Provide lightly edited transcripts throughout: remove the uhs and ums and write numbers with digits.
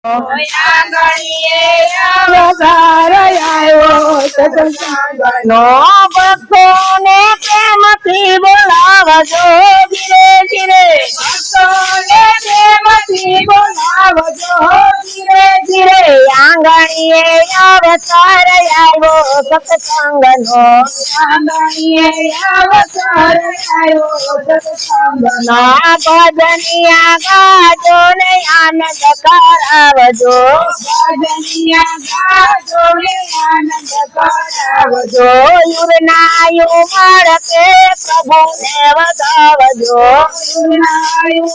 નો ભક્તોને પ્રેમથી બોલાવજો ધીરે ધીરે ભક્તોને પ્રેમથી બોલાવજો ધીરે ધીરે આંગણીએ અવસર આવ્યો સત્સંગનો આંગણીએ અવસર આવ્યો સત્સંગનો ભજનિયા ગાજો ને આનંદ કરાવજો ભજનિયા ગાજો ને આનંદ કરાવજો યુરનાયુ મળકે પ્રભુને વધાવજો યુરનાયુ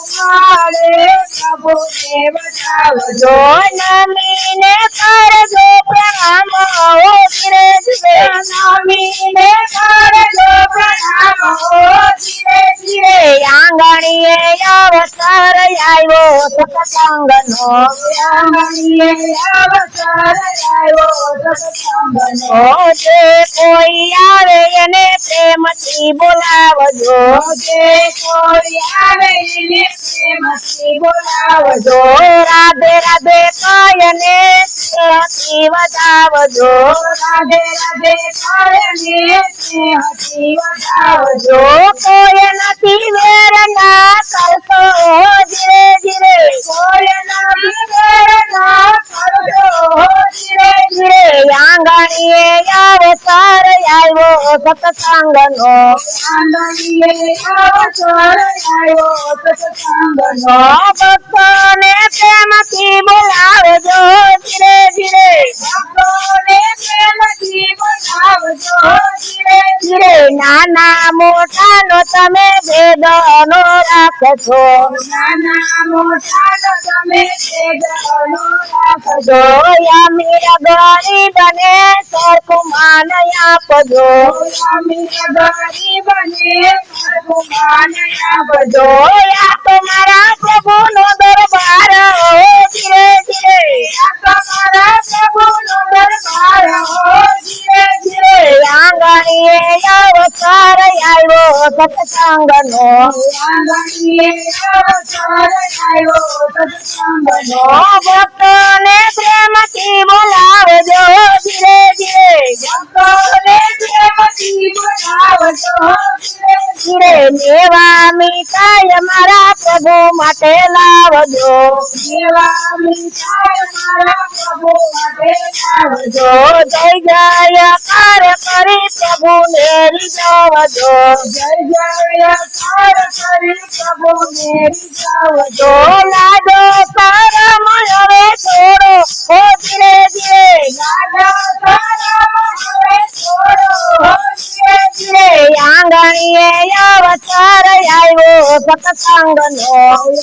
મળે પ્રભુને વધાવજો નમીને કરજો પ્રણામ ધીરે ધીરે નમીને કરજો પ્રણામ ધીરે ધીરે આંગણીએ અવસર આવ્યો સત્સંગનો આંગણીએ અવસર આવ્યો સત્સંગનો જે કોઈ આવે એને પ્રેમથી બોલાવજો જે કોઈ આવે એને પ્રેમથી બોલાવજો રાધે રાધે કયને સ્નેહથી વધાવજો રાધે રાધે કયને સ્નેહથી વધાવજો કોઈ નથી વેર ના કરતો ધીરે ધીરે કોઈ નથી વેર ના કરતો ધીરે ધીરે આંગણીએ અવસર આવ્યો સત્સંગનો આંગણીએ અવસર આવ્યો સત્સંગનો ભક્તોને પ્રેમથી બોલાવજો ધીરે ધીરે ભક્તોને પ્રેમથી બોલાવજો ધીરે ધીરે નાના મોટાનો તમે ભેદનો રાખજો નાના મોટાનો તમે ભેદનો રાખજો અમીર ગરીબને સરખું માન આપજો અમીર ગરીબને સરખું માન આપજો આ તમારા પ્રભુનો દરબાર ધીરે ધીરે આ તમારા પ્રભુનો દરબાર ધીરે ધીરે આંગણીએ અવસર આવ્યો સત્સંગનો આંગણીએ અવસર આવ્યો સત્સંગનો ભક્તોને પ્રેમથી બોલાવજો ધીરે ધીરે ભક્તોને પ્રેમથી બોલાવજો ધીરે ધીરે મેવા મીઠાઈ મારા પ્રભુ માટે લાવજો મેવા મીઠાઈ મારા પ્રભુ માટે લાવજો જય જયકાર કરી પ્રભુને રીઝવજો જય જયકાર કરી પ્રભુને રીઝવજો લાડો કરમ હવે છોડો ઓ ધીરે ધીરે લાડો કરમ હવે છોડો ધીરે ધીરે આંગણીએ અવસર આવ્યો સત્સંગનો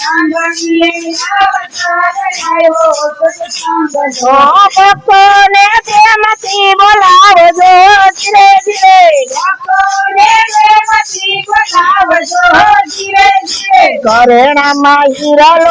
આંગણીએ અવસર આવ્યો સત્સંગનો ભક્તોને પ્રેમથી બોલાવજો ધીરે ધીરે ભક્તોને પ્રેમથી બોલાવજો ધીરે ધીરે ઘરેણામાં હીરા